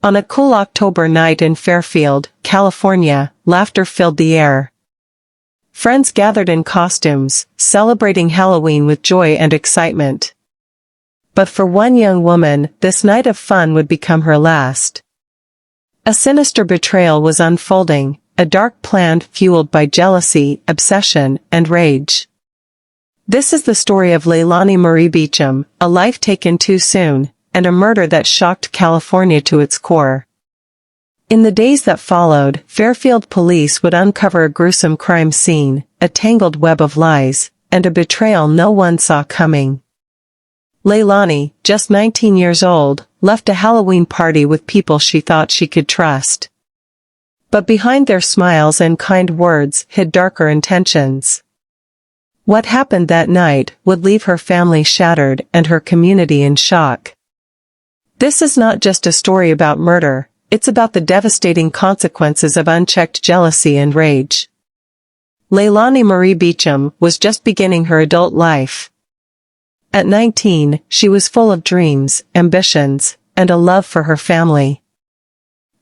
On a cool October night in Fairfield, California, laughter filled the air. Friends gathered in costumes, celebrating Halloween with joy and excitement. But for one young woman, this night of fun would become her last. A sinister betrayal was unfolding, a dark plan fueled by jealousy, obsession, and rage. This is the story of Leilani Marie Beauchamp, a life taken too soon, and a murder that shocked California to its core. In the days that followed, Fairfield police would uncover a gruesome crime scene, a tangled web of lies, and a betrayal no one saw coming. Leilani, just 19 years old, left a Halloween party with people she thought she could trust. But behind their smiles and kind words hid darker intentions. What happened that night would leave her family shattered and her community in shock. This is not just a story about murder, it's about the devastating consequences of unchecked jealousy and rage. Leilani Marie Beauchamp was just beginning her adult life. At 19, she was full of dreams, ambitions, and a love for her family.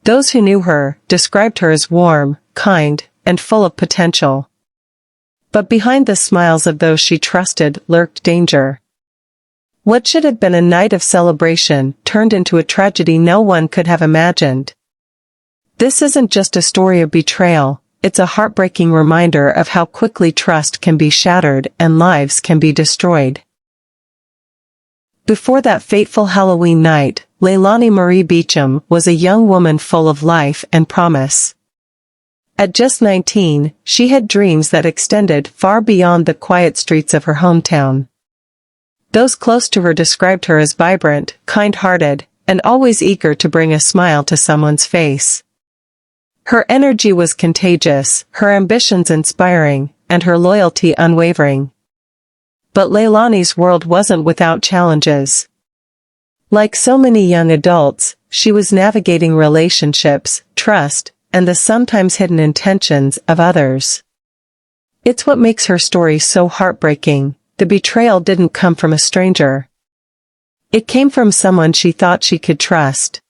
Those who knew her described her as warm, kind, and full of potential. But behind the smiles of those she trusted lurked danger. What should have been a night of celebration turned into a tragedy no one could have imagined. This isn't just a story of betrayal, it's a heartbreaking reminder of how quickly trust can be shattered and lives can be destroyed. Before that fateful Halloween night, Leilani Marie Beauchamp was a young woman full of life and promise. At just 19, she had dreams that extended far beyond the quiet streets of her hometown. Those close to her described her as vibrant, kind-hearted, and always eager to bring a smile to someone's face. Her energy was contagious, her ambitions inspiring, and her loyalty unwavering. But Leilani's world wasn't without challenges. Like so many young adults, she was navigating relationships, trust, and the sometimes hidden intentions of others. It's what makes her story so heartbreaking. The betrayal didn't come from a stranger. It came from someone she thought she could trust.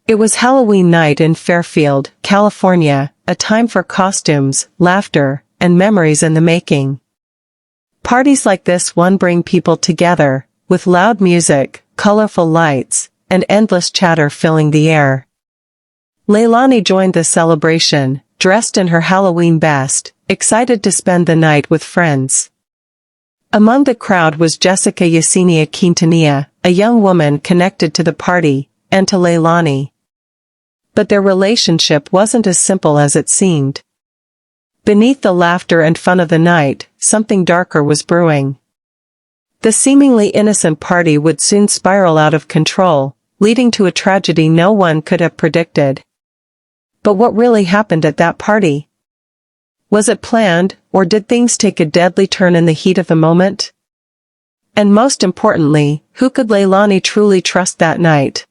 It was Halloween night in Fairfield, California, a time for costumes, laughter, and memories in the making. Parties like this one bring people together, with loud music, colorful lights, and endless chatter filling the air. Leilani joined the celebration, dressed in her Halloween best, excited to spend the night with friends. Among the crowd was Jessica Yesenia Quintanilla, a young woman connected to the party, and to Leilani. But their relationship wasn't as simple as it seemed. Beneath the laughter and fun of the night, something darker was brewing. The seemingly innocent party would soon spiral out of control, leading to a tragedy no one could have predicted. But what really happened at that party? Was it planned, or did things take a deadly turn in the heat of the moment? And most importantly, who could Leilani truly trust that night?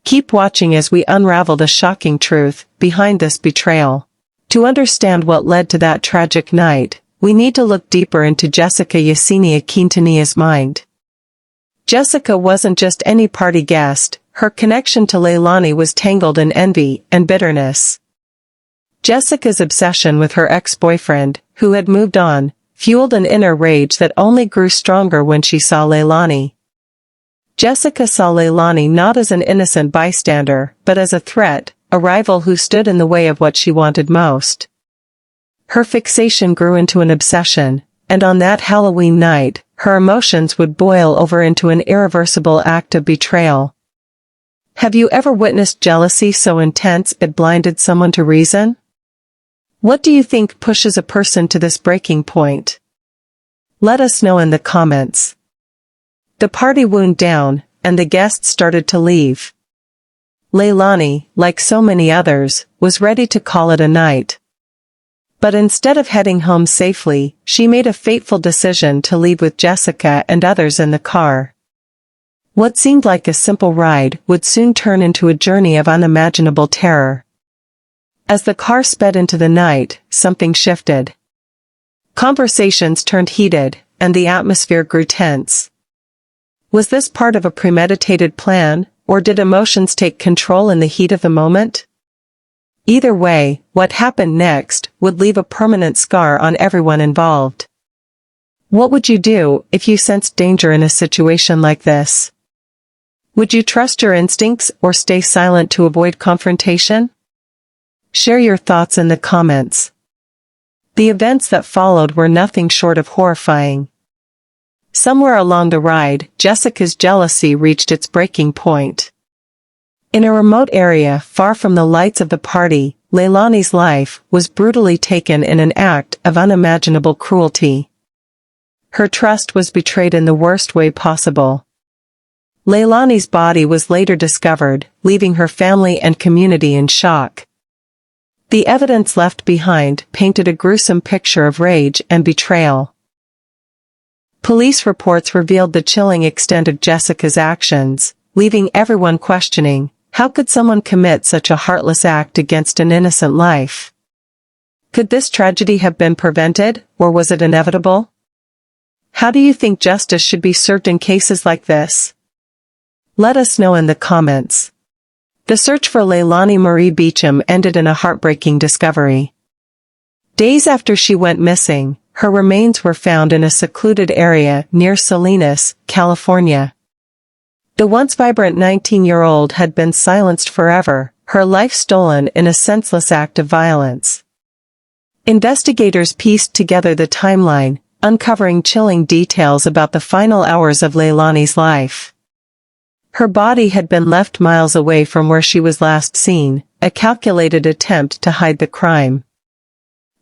Keep watching as we unravel the shocking truth behind this betrayal. To understand what led to that tragic night, we need to look deeper into Jessica Yesenia Quintanilla's mind. Jessica wasn't just any party guest, her connection to Leilani was tangled in envy and bitterness. Jessica's obsession with her ex-boyfriend, who had moved on, fueled an inner rage that only grew stronger when she saw Leilani. Jessica saw Leilani not as an innocent bystander, but as a threat, a rival who stood in the way of what she wanted most. Her fixation grew into an obsession, and on that Halloween night, her emotions would boil over into an irreversible act of betrayal. Have you ever witnessed jealousy so intense it blinded someone to reason? What do you think pushes a person to this breaking point? Let us know in the comments. The party wound down, and the guests started to leave. Leilani, like so many others, was ready to call it a night. But instead of heading home safely, she made a fateful decision to leave with Jessica and others in the car. What seemed like a simple ride would soon turn into a journey of unimaginable terror. As the car sped into the night, something shifted. Conversations turned heated, and the atmosphere grew tense. Was this part of a premeditated plan, or did emotions take control in the heat of the moment? Either way, what happened next would leave a permanent scar on everyone involved. What would you do if you sensed danger in a situation like this? Would you trust your instincts or stay silent to avoid confrontation? Share your thoughts in the comments. The events that followed were nothing short of horrifying. Somewhere along the ride, Jessica's jealousy reached its breaking point. In a remote area far from the lights of the party, Leilani's life was brutally taken in an act of unimaginable cruelty. Her trust was betrayed in the worst way possible. Leilani's body was later discovered, leaving her family and community in shock. The evidence left behind painted a gruesome picture of rage and betrayal. Police reports revealed the chilling extent of Jessica's actions, leaving everyone questioning, how could someone commit such a heartless act against an innocent life? Could this tragedy have been prevented, or was it inevitable? How do you think justice should be served in cases like this? Let us know in the comments. The search for Leilani Marie Beauchamp ended in a heartbreaking discovery. Days after she went missing, her remains were found in a secluded area near Salinas, California. The once vibrant 19-year-old had been silenced forever, her life stolen in a senseless act of violence. Investigators pieced together the timeline, uncovering chilling details about the final hours of Leilani's life. Her body had been left miles away from where she was last seen, a calculated attempt to hide the crime.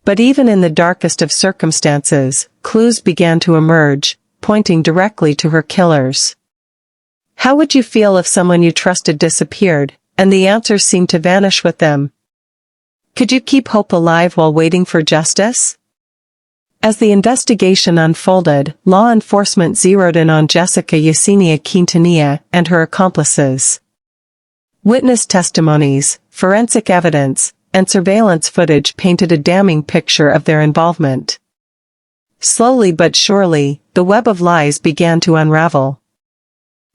But even in the darkest of circumstances, clues began to emerge, pointing directly to her killers. How would you feel if someone you trusted disappeared, and the answers seemed to vanish with them? Could you keep hope alive while waiting for justice? As the investigation unfolded, law enforcement zeroed in on Jessica Yesenia Quintanilla and her accomplices. Witness testimonies, forensic evidence, and surveillance footage painted a damning picture of their involvement. Slowly but surely, the web of lies began to unravel.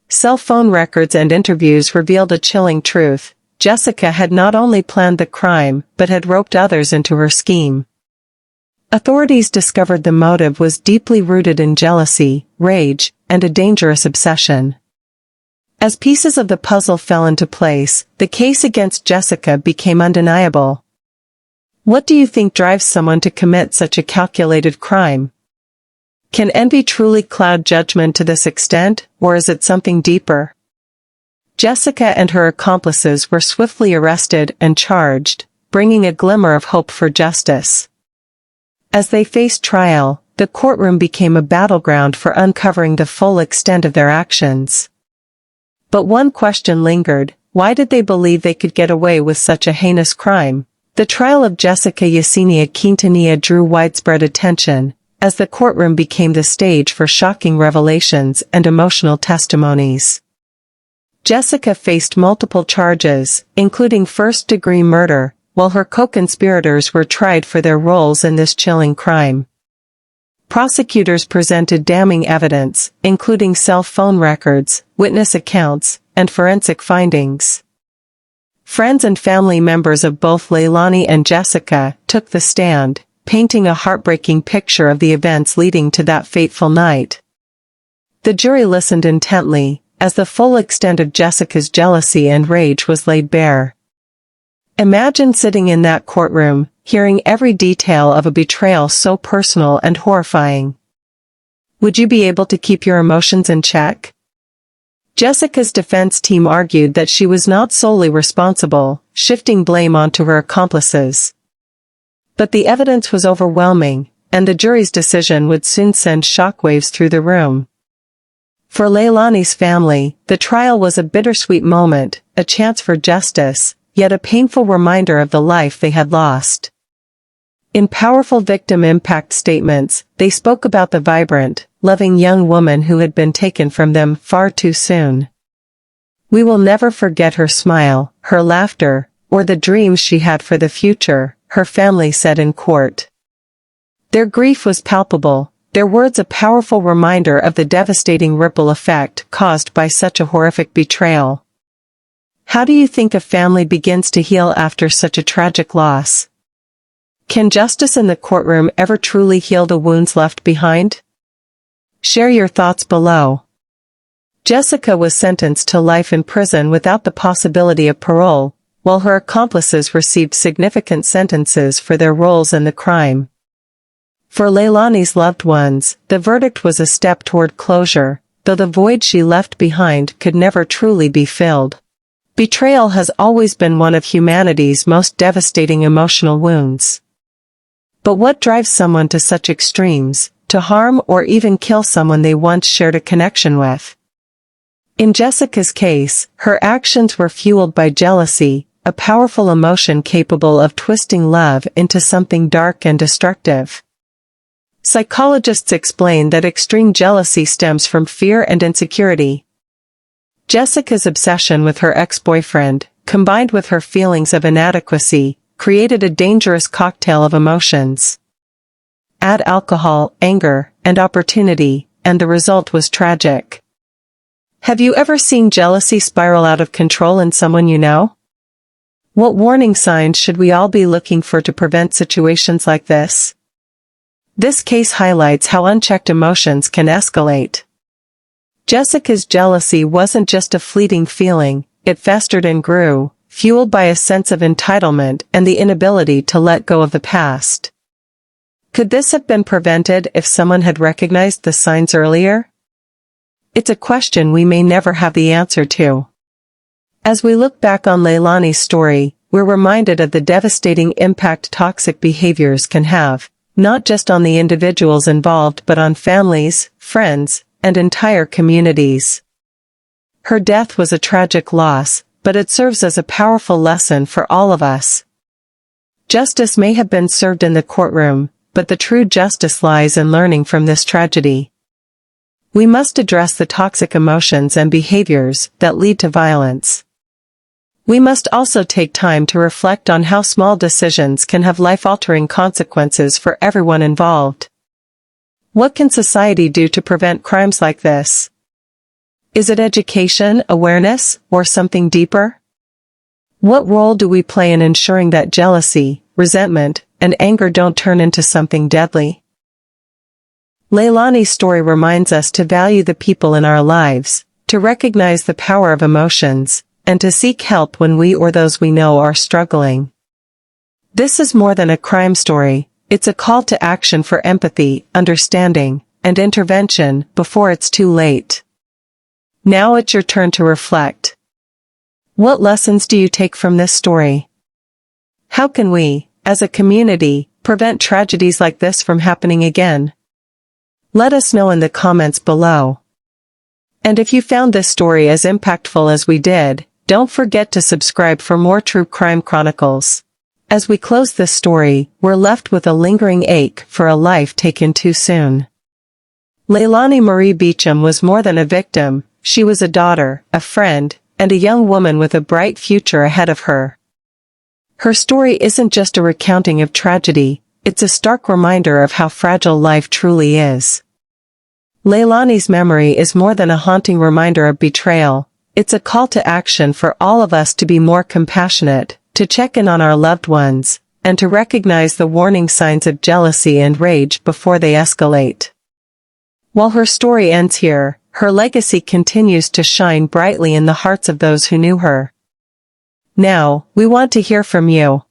Cell phone records and interviews revealed a chilling truth. Jessica had not only planned the crime, but had roped others into her scheme. Authorities discovered the motive was deeply rooted in jealousy, rage, and a dangerous obsession. As pieces of the puzzle fell into place, the case against Jessica became undeniable. What do you think drives someone to commit such a calculated crime? Can envy truly cloud judgment to this extent, or is it something deeper? Jessica and her accomplices were swiftly arrested and charged, bringing a glimmer of hope for justice. As they faced trial, the courtroom became a battleground for uncovering the full extent of their actions. But one question lingered: why did they believe they could get away with such a heinous crime? The trial of Jessica Yesenia Quintanilla drew widespread attention, as the courtroom became the stage for shocking revelations and emotional testimonies. Jessica faced multiple charges, including first-degree murder, while her co-conspirators were tried for their roles in this chilling crime. Prosecutors presented damning evidence, including cell phone records, witness accounts, and forensic findings. Friends and family members of both Leilani and Jessica took the stand, painting a heartbreaking picture of the events leading to that fateful night. The jury listened intently, as the full extent of Jessica's jealousy and rage was laid bare. Imagine sitting in that courtroom, hearing every detail of a betrayal so personal and horrifying. Would you be able to keep your emotions in check? Jessica's defense team argued that she was not solely responsible, shifting blame onto her accomplices. But the evidence was overwhelming, and the jury's decision would soon send shockwaves through the room. For Leilani's family, the trial was a bittersweet moment, a chance for justice, yet a painful reminder of the life they had lost. In powerful victim impact statements, they spoke about the vibrant, loving young woman who had been taken from them far too soon. "We will never forget her smile, her laughter, or the dreams she had for the future," her family said in court. Their grief was palpable, their words a powerful reminder of the devastating ripple effect caused by such a horrific betrayal. How do you think a family begins to heal after such a tragic loss? Can justice in the courtroom ever truly heal the wounds left behind? Share your thoughts below. Jessica was sentenced to life in prison without the possibility of parole, while her accomplices received significant sentences for their roles in the crime. For Leilani's loved ones, the verdict was a step toward closure, though the void she left behind could never truly be filled. Betrayal has always been one of humanity's most devastating emotional wounds. But what drives someone to such extremes, to harm or even kill someone they once shared a connection with? In Jessica's case, her actions were fueled by jealousy, a powerful emotion capable of twisting love into something dark and destructive. Psychologists explain that extreme jealousy stems from fear and insecurity. Jessica's obsession with her ex-boyfriend, combined with her feelings of inadequacy, created a dangerous cocktail of emotions. Add alcohol, anger, and opportunity, and the result was tragic. Have you ever seen jealousy spiral out of control in someone you know? What warning signs should we all be looking for to prevent situations like this? This case highlights how unchecked emotions can escalate. Jessica's jealousy wasn't just a fleeting feeling, it festered and grew, fueled by a sense of entitlement and the inability to let go of the past. Could this have been prevented if someone had recognized the signs earlier? It's a question we may never have the answer to. As we look back on Leilani's story, we're reminded of the devastating impact toxic behaviors can have, not just on the individuals involved but on families, friends, and entire communities. Her death was a tragic loss, but it serves as a powerful lesson for all of us. Justice may have been served in the courtroom, but the true justice lies in learning from this tragedy. We must address the toxic emotions and behaviors that lead to violence. We must also take time to reflect on how small decisions can have life-altering consequences for everyone involved. What can society do to prevent crimes like this? Is it education, awareness, or something deeper? What role do we play in ensuring that jealousy, resentment, and anger don't turn into something deadly? Leilani's story reminds us to value the people in our lives, to recognize the power of emotions, and to seek help when we or those we know are struggling. This is more than a crime story, it's a call to action for empathy, understanding, and intervention before it's too late. Now it's your turn to reflect. What lessons do you take from this story? How can we, as a community, prevent tragedies like this from happening again? Let us know in the comments below. And if you found this story as impactful as we did, don't forget to subscribe for more true crime chronicles. As we close this story, we're left with a lingering ache for a life taken too soon. Leilani Marie Beauchamp was more than a victim, she was a daughter, a friend, and a young woman with a bright future ahead of her. Her story isn't just a recounting of tragedy, it's a stark reminder of how fragile life truly is. Leilani's memory is more than a haunting reminder of betrayal, it's a call to action for all of us to be more compassionate, to check in on our loved ones, and to recognize the warning signs of jealousy and rage before they escalate. While her story ends here, her legacy continues to shine brightly in the hearts of those who knew her. Now, we want to hear from you.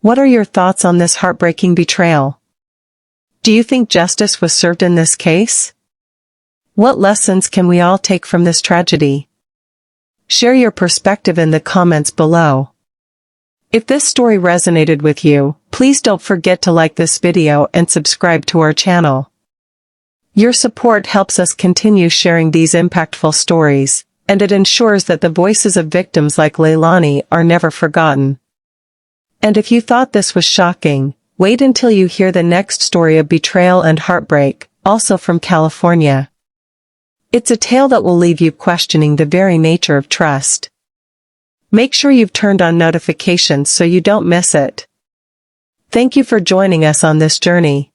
What are your thoughts on this heartbreaking betrayal? Do you think justice was served in this case? What lessons can we all take from this tragedy? Share your perspective in the comments below. If this story resonated with you, please don't forget to like this video and subscribe to our channel. Your support helps us continue sharing these impactful stories, and it ensures that the voices of victims like Leilani are never forgotten. And if you thought this was shocking, wait until you hear the next story of betrayal and heartbreak, also from California. It's a tale that will leave you questioning the very nature of trust. Make sure you've turned on notifications so you don't miss it. Thank you for joining us on this journey.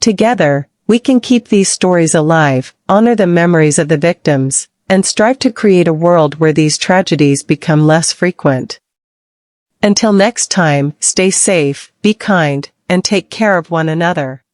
Together, we can keep these stories alive, honor the memories of the victims, and strive to create a world where these tragedies become less frequent. Until next time, stay safe, be kind, and take care of one another.